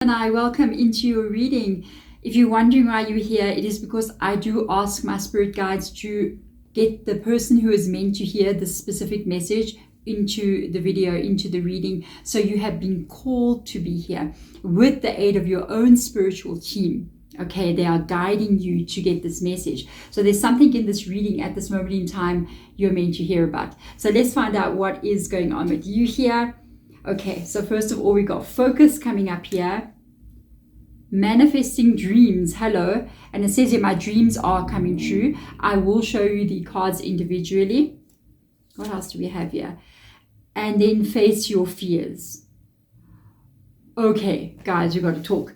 And I welcome into your reading. If you're wondering why you're here, it is because I do ask my spirit guides to get the person who is meant to hear this specific message into the video, into the reading. So you have been called to be here with the aid of your own spiritual team. Okay, they are guiding you to get this message. So there's something in this reading at this moment in time you're meant to hear about. So let's find out what is going on with you here. Okay, so first of all, we got focus coming up here. Manifesting dreams, hello. And it says here, my dreams are coming true. I will show you the cards individually. What else do we have here? And then face your fears. Okay, guys, we got to talk.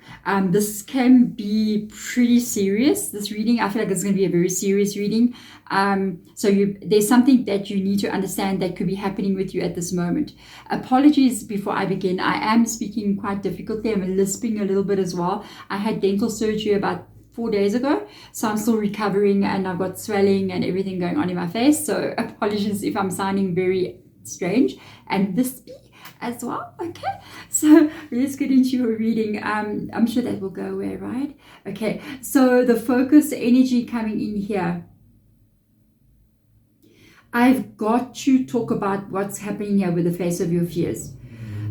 This can be pretty serious, this reading. I feel like it's going to be a very serious reading. There's something that you need to understand that could be happening with you at this moment. Apologies before I begin. I am speaking quite difficultly. I'm lisping a little bit as well. I had dental surgery about 4 days ago, so I'm still recovering and I've got swelling and everything going on in my face. So apologies if I'm sounding very strange and lispy as well. Okay, so let's get into your reading. I'm sure that will go away, right? Okay, so the focus energy coming in here. I've got to talk about what's happening here with the face of your fears.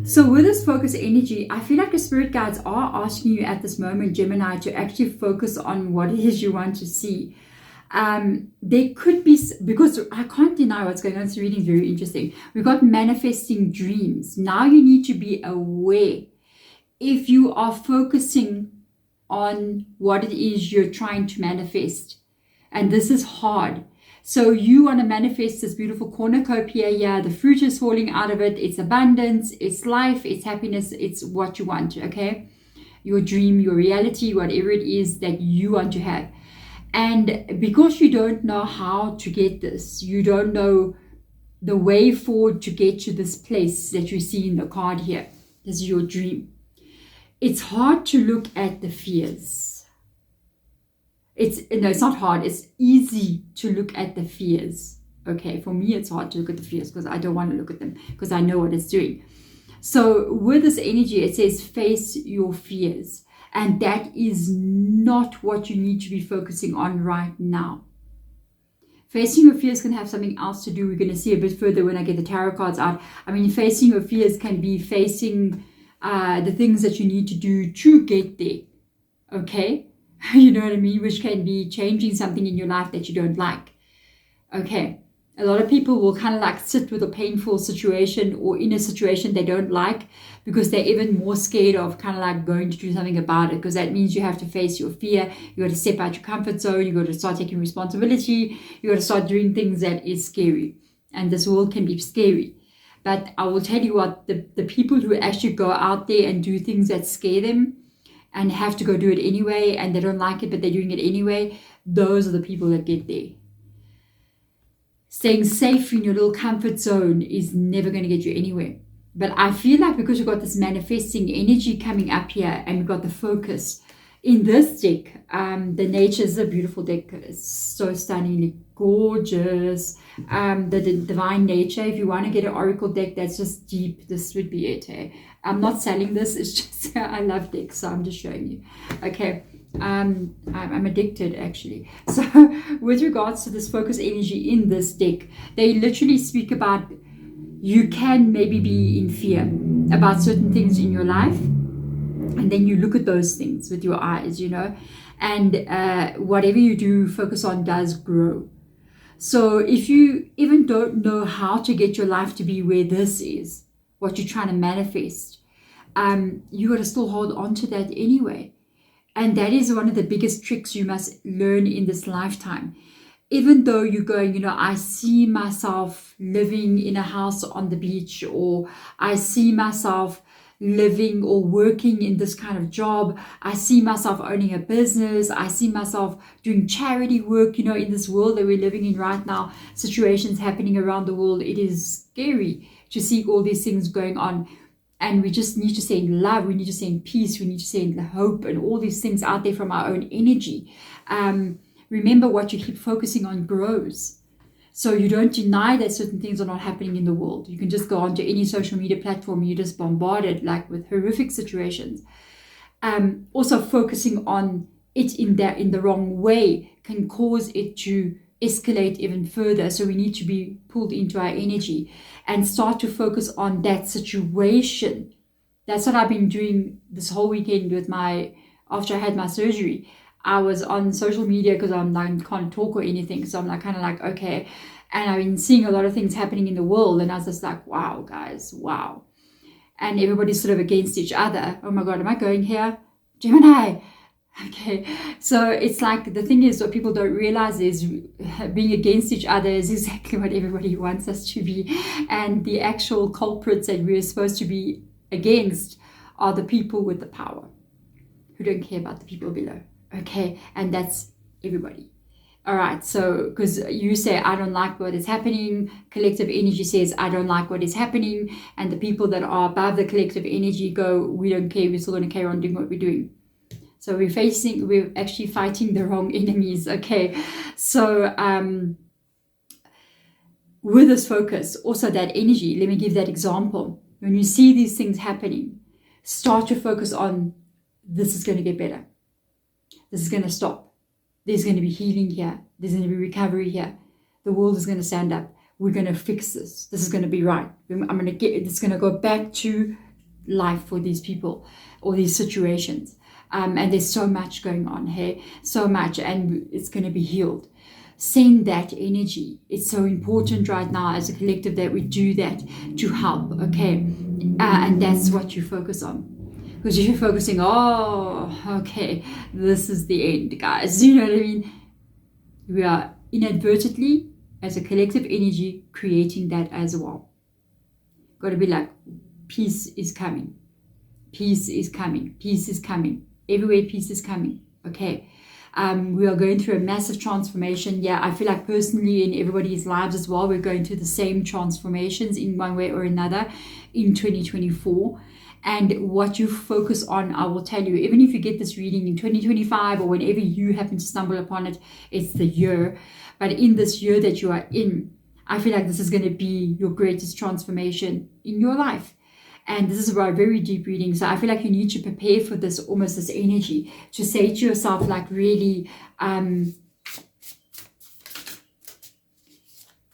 So with this focus energy, I feel like your spirit guides are asking you at this moment, Gemini, to actually focus on what it is you want to see. There could be, because I can't deny what's going on. This reading is very interesting. We've got manifesting dreams. Now you need to be aware if you are focusing on what it is you're trying to manifest. And this is hard. So you want to manifest this beautiful cornucopia here. The fruit is falling out of it. It's abundance, it's life, it's happiness, it's what you want, okay? Your dream, your reality, whatever it is that you want to have. And because you don't know how to get this, you don't know the way forward to get to this place that you see in the card here. This is your dream. It's hard to look at the fears. It's not hard. It's easy to look at the fears. Okay, for me, it's hard to look at the fears because I don't want to look at them because I know what it's doing. So with this energy, it says face your fears. And that is not what you need to be focusing on right now. Facing your fears can have something else to do. We're going to see a bit further when I get the tarot cards out. I mean, facing your fears can be facing the things that you need to do to get there. Okay? You know what I mean? Which can be changing something in your life that you don't like. Okay. A lot of people will kind of like sit with a painful situation or in a situation they don't like because they're even more scared of kind of like going to do something about it, because that means you have to face your fear. You got to step out your comfort zone. You got to start taking responsibility. You got to start doing things that is scary. And this world can be scary. But I will tell you what, the people who actually go out there and do things that scare them and have to go do it anyway, and they don't like it, but they're doing it anyway, those are the people that get there. Staying safe in your little comfort zone is never going to get you anywhere. But I feel like because you've got this manifesting energy coming up here and you've got the focus in this deck, the nature is a beautiful deck. It's so stunningly gorgeous. The divine nature, if you want to get an oracle deck that's just deep, this would be it. Eh? I'm not selling this. It's just, I love decks, so I'm just showing you. Okay. I'm addicted actually. So with regards to this focus energy in this deck, they literally speak about you can maybe be in fear about certain things in your life, and then you look at those things with your eyes, you know, and whatever you do focus on does grow. So if you even don't know how to get your life to be where this is, what you're trying to manifest, you got to still hold on to that anyway. And that is one of the biggest tricks you must learn in this lifetime. Even though you're going, you know, I see myself living in a house on the beach, or I see myself living or working in this kind of job. I see myself owning a business. I see myself doing charity work, you know, in this world that we're living in right now, situations happening around the world. It is scary to see all these things going on. And we just need to stay in love. We need to stay in peace. We need to stay in hope and all these things out there from our own energy. Remember, what you keep focusing on grows. So you don't deny that certain things are not happening in the world. You can just go onto any social media platform. You're just bombarded like with horrific situations. Also focusing on it in the wrong way can cause it to escalate even further. So we need to be pulled into our energy and start to focus on that situation. That's what I've been doing this whole weekend with after I had my surgery. I was on social media because I can't talk or anything. So I'm like, kind of like, okay. And I've been seeing a lot of things happening in the world. And I was just like, wow, guys, wow. And everybody's sort of against each other. Oh my God, am I going here? Gemini. Okay, so it's like, the thing is, what people don't realize is being against each other is exactly what everybody wants us to be. And the actual culprits that we're supposed to be against are the people with the power who don't care about the people below. Okay, and that's everybody. All right, so because you say, I don't like what is happening, collective energy says, I don't like what is happening, and the people that are above the collective energy go, we don't care, we're still going to carry on doing what we're doing. So we're actually fighting the wrong enemies. Okay, so with this focus, also that energy, let me give that example. When you see these things happening, start to focus on, this is going to get better. This is going to stop. There's going to be healing here. There's going to be recovery here. The world is going to stand up. We're going to fix this. This is going to be right. It's going to go back to life for these people or these situations. And there's so much going on here, so much, and it's going to be healed. Send that energy. It's so important right now as a collective that we do that to help, okay? And that's what you focus on. Because if you're focusing, oh, okay, this is the end, guys. You know what I mean? We are inadvertently, as a collective energy, creating that as well. Got to be like, peace is coming. Peace is coming. Peace is coming. Everywhere peace is coming. Okay. We are going through a massive transformation. Yeah, I feel like personally in everybody's lives as well, we're going through the same transformations in one way or another in 2024. And what you focus on, I will tell you, even if you get this reading in 2025 or whenever you happen to stumble upon it, it's the year. But in this year that you are in, I feel like this is going to be your greatest transformation in your life. And this is a very deep reading. So I feel like you need to prepare for this, almost this energy, to say to yourself, like, really,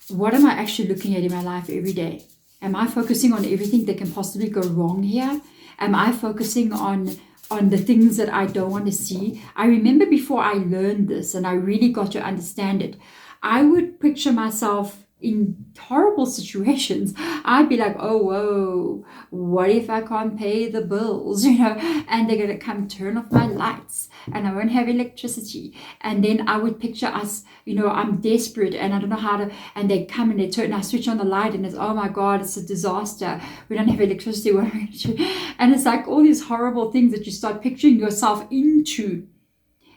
what am I actually looking at in my life every day? Am I focusing on everything that can possibly go wrong here? Am I focusing on the things that I don't want to see? I remember before I learned this and I really got to understand it, I would picture myself in horrible situations. I'd be like, oh, whoa, what if I can't pay the bills, and they're going to come turn off my lights and I won't have electricity. And then I would picture us, I'm desperate and I don't know how to, and they come and and I switch on the light and it's, oh my God, it's a disaster. We don't have electricity. What are we going to do? And it's like all these horrible things that you start picturing yourself into.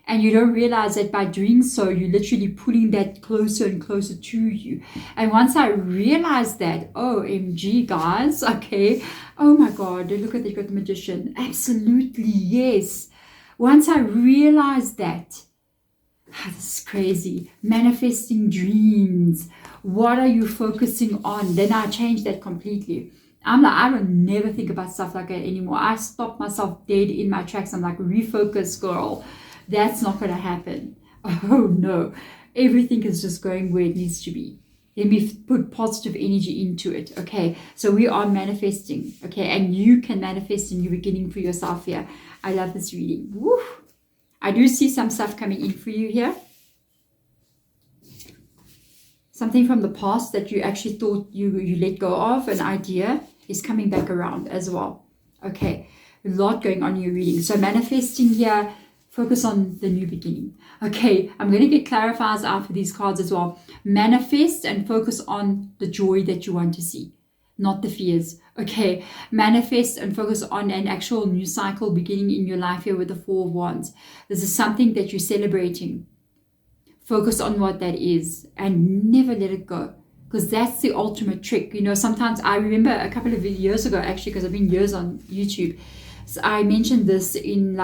And you don't realize that by doing so, you're literally pulling that closer and closer to you. And once I realized that, OMG, guys, okay, oh my God, look at the magician. Absolutely, yes. Once I realized that, this is crazy. Manifesting dreams. What are you focusing on? Then I changed that completely. I'm like, I don't never think about stuff like that anymore. I stop myself dead in my tracks. I'm like, refocus, girl. That's not going to happen. Oh no. Everything is just going where it needs to be. Let me put positive energy into it. Okay. So we are manifesting. Okay. And you can manifest a new beginning for yourself here. I love this reading. Woo. I do see some stuff coming in for you here. Something from the past that you actually thought you let go of, an idea, is coming back around as well. Okay. A lot going on in your reading. So manifesting here. Focus on the new beginning. Okay, I'm going to get clarifiers out for these cards as well. Manifest and focus on the joy that you want to see, not the fears. Okay, manifest and focus on an actual new cycle beginning in your life here with the Four of Wands. This is something that you're celebrating. Focus on what that is and never let it go, because that's the ultimate trick. Sometimes I remember a couple of years ago, actually, because I've been years on YouTube, so I mentioned this in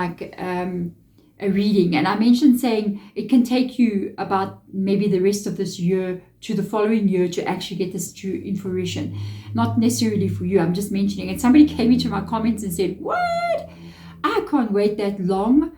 a reading, and I mentioned saying it can take you about maybe the rest of this year to the following year to actually get this in fruition. Not necessarily for you, I'm just mentioning. And somebody came into my comments and said, what? I can't wait that long.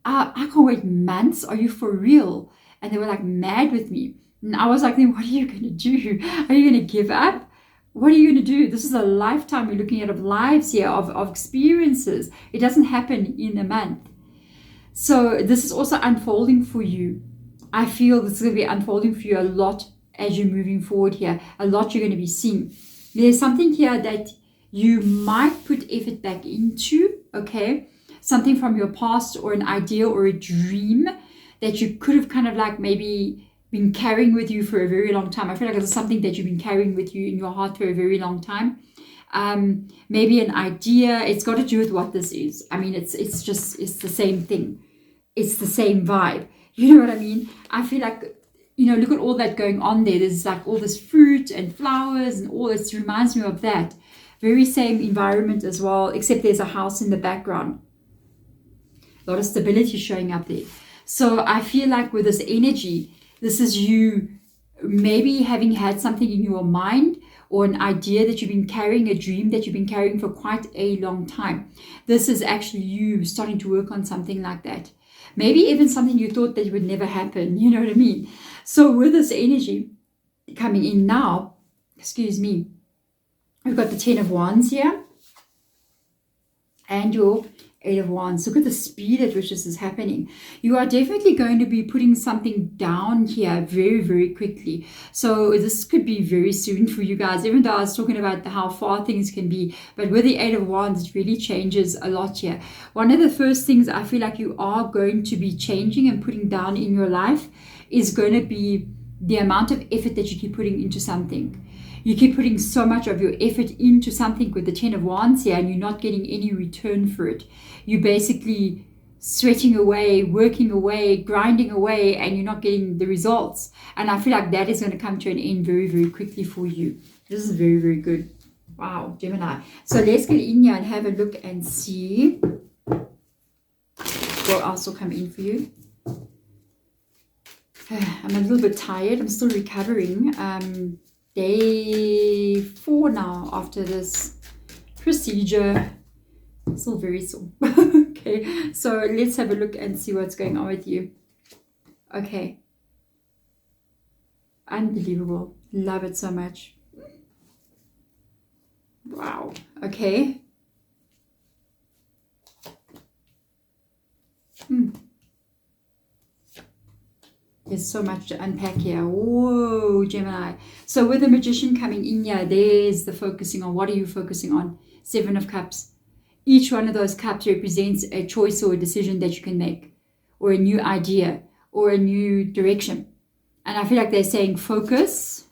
I can't wait months. Are you for real? And they were like mad with me. And I was like, then what are you going to do? Are you going to give up? What are you going to do? This is a lifetime we're looking at of lives here, of experiences. It doesn't happen in a month. So this is also unfolding for you. I feel this is going to be unfolding for you a lot as you're moving forward here. A lot you're going to be seeing. There's something here that you might put effort back into, okay? Something from your past or an idea or a dream that you could have kind of like maybe been carrying with you for a very long time. I feel like it's something that you've been carrying with you in your heart for a very long time. Maybe an idea. It's got to do with what this is. I mean, it's the same thing. It's the same vibe. You know what I mean? I feel like, look at all that going on there. There's like all this fruit and flowers and all this. Reminds me of that. Very same environment as well, except there's a house in the background. A lot of stability showing up there. So I feel like with this energy, this is you maybe having had something in your mind or an idea that you've been carrying, a dream that you've been carrying for quite a long time. This is actually you starting to work on something like that. Maybe even something you thought that would never happen. You know what I mean? So with this energy coming in now, excuse me, we've got the 10 of Wands here and your 8 of Wands. Look at the speed at which this is happening. You are definitely going to be putting something down here very, very quickly. So this could be very soon for you guys, even though I was talking about how far things can be. But with the 8 of Wands, it really changes a lot here. One of the first things I feel like you are going to be changing and putting down in your life is going to be the amount of effort that you keep putting into something. You keep putting so much of your effort into something with the 10 of Wands here and you're not getting any return for it. You're basically sweating away, working away, grinding away, and you're not getting the results. And I feel like that is going to come to an end very, very quickly for you. This is very, very good. Wow, Gemini. So let's get in here and have a look and see what else will come in for you. I'm a little bit tired. I'm still recovering. Day 4 now after this procedure. Still very sore. Okay, so let's have a look and see what's going on with you. Okay. Unbelievable. Love it so much. Wow. Okay. There's so much to unpack here. Whoa, Gemini. So with the Magician coming in here, there's the focusing on. What are you focusing on? 7 of Cups. Each one of those cups represents a choice or a decision that you can make, or a new idea, or a new direction. And I feel like they're saying focus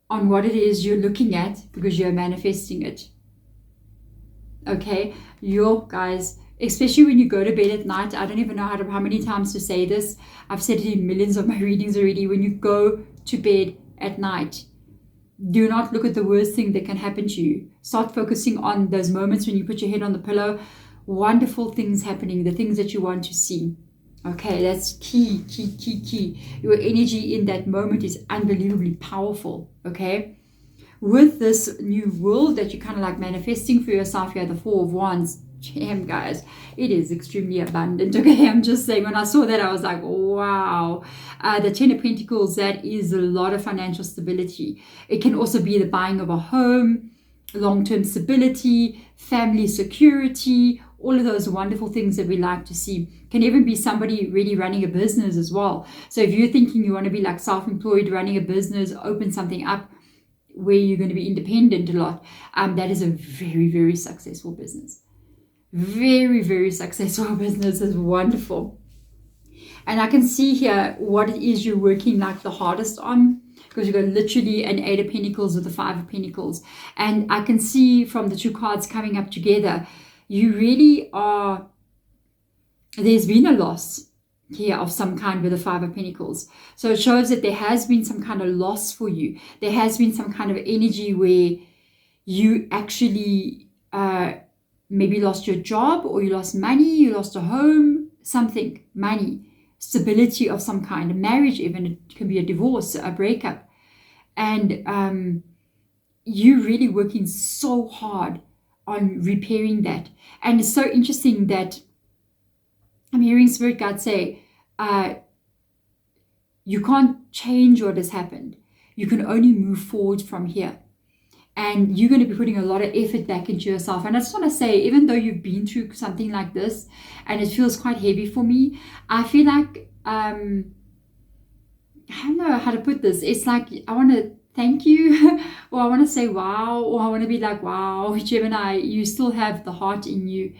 on what it is you're looking at because you're manifesting it. Okay? Guys, especially when you go to bed at night, I don't even know how many times to say this. I've said it in millions of my readings already. When you go to bed at night, do not look at the worst thing that can happen to you. Start focusing on those moments when you put your head on the pillow. Wonderful things happening, the things that you want to see. Okay, that's key. Your energy in that moment is unbelievably powerful. Okay, with this new world that you're kind of like manifesting for yourself here, the 4 of Wands. Damn, guys, it is extremely abundant. Okay, I'm just saying, when I saw that, I was like, wow. The 10 of Pentacles, that is a lot of financial stability. It can also be the buying of a home, long-term stability, family security, all of those wonderful things that we like to see. Can even be somebody really running a business as well. So if you're thinking you want to be like self-employed, running a business, open something up where you're going to be independent a lot, that is a very, very successful business. Very, very successful business. Is wonderful. And I can see here what it is you're working like the hardest on, because you've got literally an 8 of Pentacles with the 5 of Pentacles. And I can see from the 2 cards coming up together, you really are, there's been a loss here of some kind with the 5 of Pentacles. So it shows that there has been some kind of loss for you. There has been some kind of energy where you actually maybe lost your job, or you lost money, you lost a home, something, money, stability of some kind, a marriage even, it can be a divorce, a breakup. And you really working so hard on repairing that. And it's so interesting that I'm hearing Spirit God say, you can't change what has happened. You can only move forward from here. And you're going to be putting a lot of effort back into yourself. And I just want to say, even though you've been through something like this and it feels quite heavy for me, I feel like, I don't know how to put this. It's like, I want to thank you, or I want to say wow, or I want to be like, wow, Gemini, you still have the heart in you.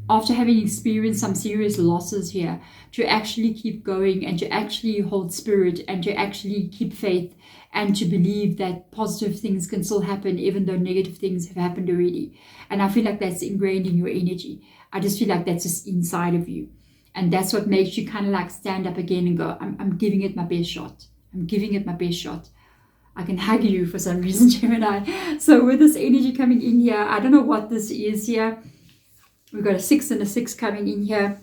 After having experienced some serious losses here, to actually keep going and to actually hold spirit and to actually keep faith and to believe that positive things can still happen even though negative things have happened already. And I feel like that's ingrained in your energy. I just feel like that's just inside of you. And that's what makes you kind of like stand up again and go, I'm giving it my best shot. I'm giving it my best shot. I can hug you for some reason, Gemini. So with this energy coming in here, I don't know what this is here. We've got a 6 and a 6 coming in here.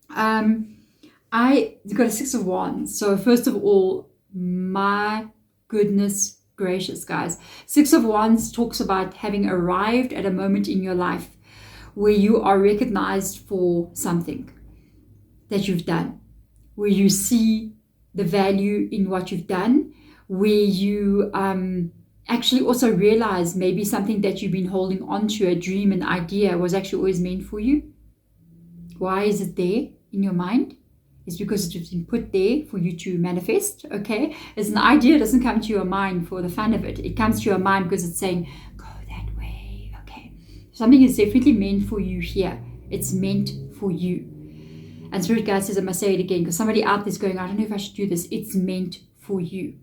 You've got a 6 of Wands. So first of all, my goodness gracious, guys. 6 of Wands talks about having arrived at a moment in your life where you are recognized for something that you've done, where you see the value in what you've done, where you actually also realize maybe something that you've been holding on to, a dream, an idea, was actually always meant for you. Why is it there in your mind? It's because it's been put there for you to manifest, okay? As an idea, it doesn't come to your mind for the fun of it. It comes to your mind because it's saying, go that way, okay? Something is definitely meant for you here. It's meant for you. And Spirit Guide says, I must say it again, because somebody out there is going, I don't know if I should do this. It's meant for you.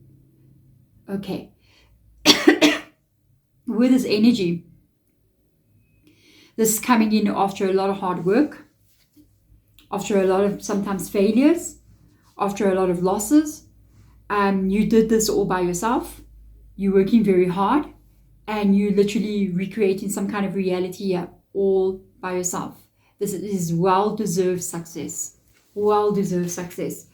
Okay. With this energy, this is coming in after a lot of hard work, after a lot of sometimes failures, after a lot of losses. You did this all by yourself. You're working very hard and you literally recreating some kind of reality here all by yourself. This is well-deserved success. Well-deserved success.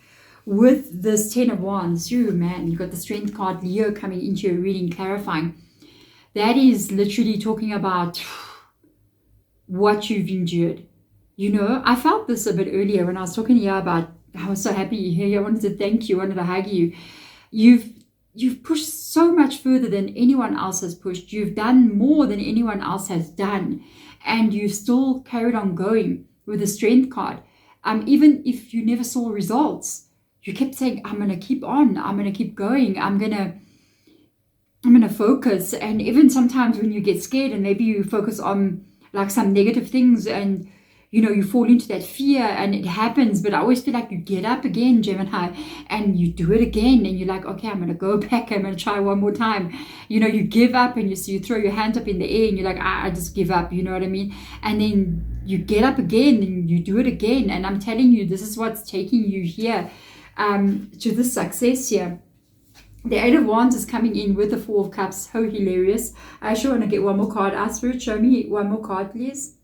With this 10 of Wands, you got the Strength card, Leo, coming into your reading, clarifying. That is literally talking about what you've endured. You know, I felt this a bit earlier when I was talking here about, I was so happy you're here. I wanted to thank you. I wanted to hug you. You've pushed so much further than anyone else has pushed. You've done more than anyone else has done. And you still carried on going with the Strength card. Even if you never saw results, you kept saying, I'm going to keep on. I'm going to keep going. I'm going to focus. And even sometimes when you get scared and maybe you focus on like some negative things and you fall into that fear and it happens, but I always feel like you get up again, Gemini, and you do it again and you're like, okay, I'm going to go back. I'm going to try one more time. You give up and you throw your hand up in the air and you're like, I just give up. You know what I mean? And then you get up again and you do it again. And I'm telling you, this is what's taking you here to this success here. The 8 of Wands is coming in with the 4 of Cups. How hilarious. I actually want to get one more card. Spirit, show me one more card, please.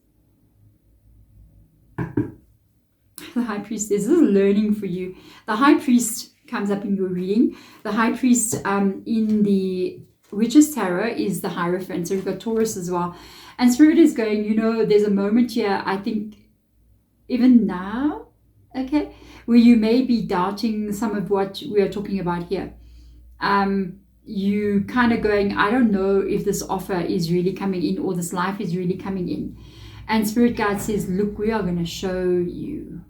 The High Priest. This is learning for you. The High Priest comes up in your reading. The High Priest in the Witch's Tarot is the Hierophant. So we've got Taurus as well. And Spirit is going, there's a moment here, I think, even now, okay, where you may be doubting some of what we are talking about here. You kind of going, I don't know if this offer is really coming in or this life is really coming in. And Spirit Guide says, look, we are going to show you.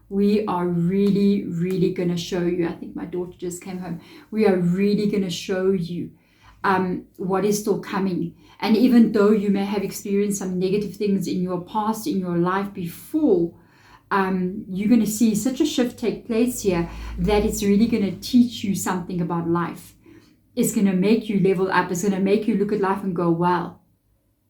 We are really, really going to show you. I think my daughter just came home. We are really going to show you what is still coming. And even though you may have experienced some negative things in your past, in your life before, you're going to see such a shift take place here that it's really going to teach you something about life. It's going to make you level up. It's going to make you look at life and go, wow,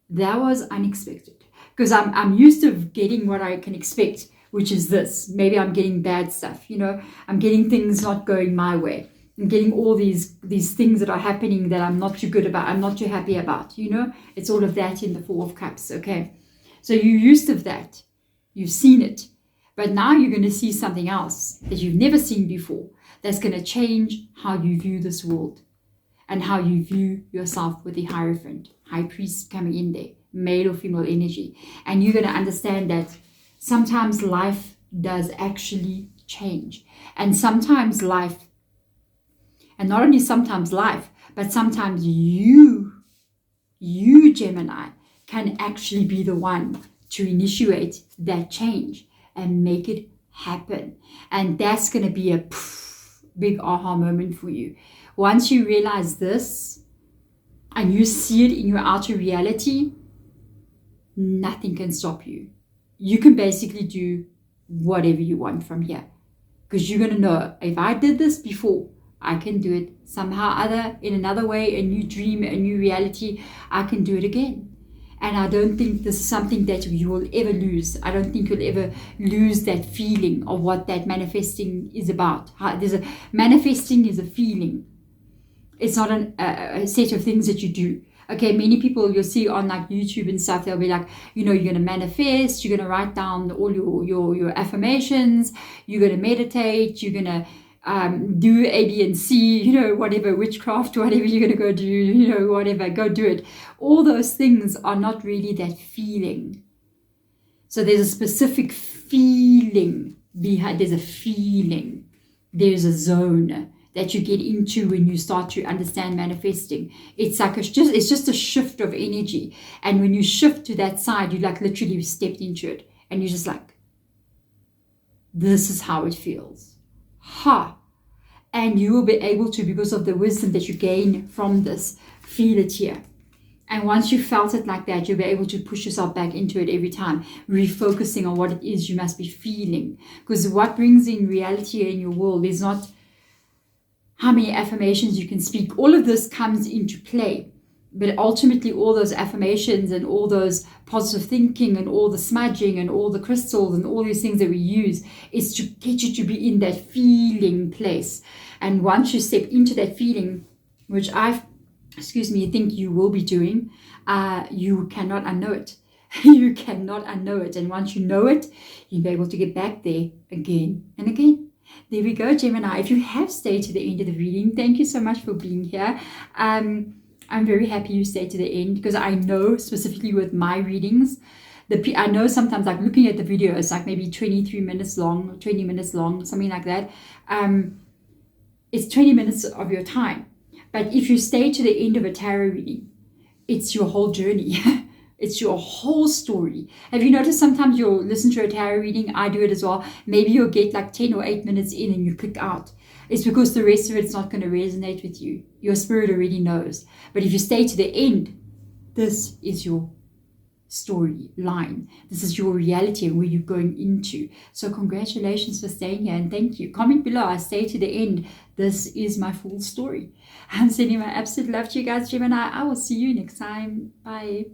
that was unexpected. Because I'm used to getting what I can expect, which is this. Maybe I'm getting bad stuff, I'm getting things not going my way. I'm getting all these things that are happening that I'm not too good about. I'm not too happy about, It's all of that in the 4 of Cups, okay? So you're used to that. You've seen it. But now you're going to see something else that you've never seen before that's going to change how you view this world. and how you view yourself with the Hierophant, High Priest coming in there, male or female energy. And you're going to understand that sometimes life does actually change. And sometimes life, and not only sometimes life, but sometimes you Gemini, can actually be the one to initiate that change and make it happen. And that's going to be a big aha moment for you. Once you realize this and you see it in your outer reality, nothing can stop you. You can basically do whatever you want from here, because you're going to know, if I did this before, I can do it somehow other, in another way, a new dream, a new reality, I can do it again. And I don't think this is something that you will ever lose. I don't think you'll ever lose that feeling of what that manifesting is about. Manifesting is a feeling. It's not a set of things that you do. Okay, many people you'll see on like YouTube and stuff, they'll be like, you know, you're going to manifest, you're going to write down all your affirmations, you're going to meditate, you're going to do A, B, and C, you know, whatever, witchcraft, whatever you're going to go do, you know, whatever, go do it. All those things are not really that feeling. So there's a specific feeling behind, there's a feeling, there's a zone that you get into when you start to understand manifesting. It's like it's just a shift of energy. And when you shift to that side, you like literally stepped into it. And you're just like, this is how it feels. Ha! And you will be able to, because of the wisdom that you gain from this, feel it here. And once you felt it like that, you'll be able to push yourself back into it every time, refocusing on what it is you must be feeling. Because what brings in reality in your world is not how many affirmations you can speak. All of this comes into play. But ultimately, all those affirmations and all those positive thinking and all the smudging and all the crystals and all these things that we use is to get you to be in that feeling place. And once you step into that feeling, which think you will be doing, you cannot unknow it. You cannot unknow it. And once you know it, you'll be able to get back there again and again. There we go, Gemini. If you have stayed to the end of the reading, thank you so much for being here. I'm very happy you stayed to the end, because I know specifically with my readings, I know sometimes like looking at the video, it's like maybe 23 minutes long, 20 minutes long, something like that. It's 20 minutes of your time. But if you stay to the end of a tarot reading, it's your whole journey. It's your whole story. Have you noticed sometimes you'll listen to a tarot reading? I do it as well. Maybe you'll get like 10 or 8 minutes in and you click out. It's because the rest of it's not going to resonate with you. Your spirit already knows. But if you stay to the end, this is your storyline. This is your reality and where you're going into. So congratulations for staying here and thank you. Comment below. I stay to the end. This is my full story. I'm sending my absolute love to you guys, Gemini. I will see you next time. Bye.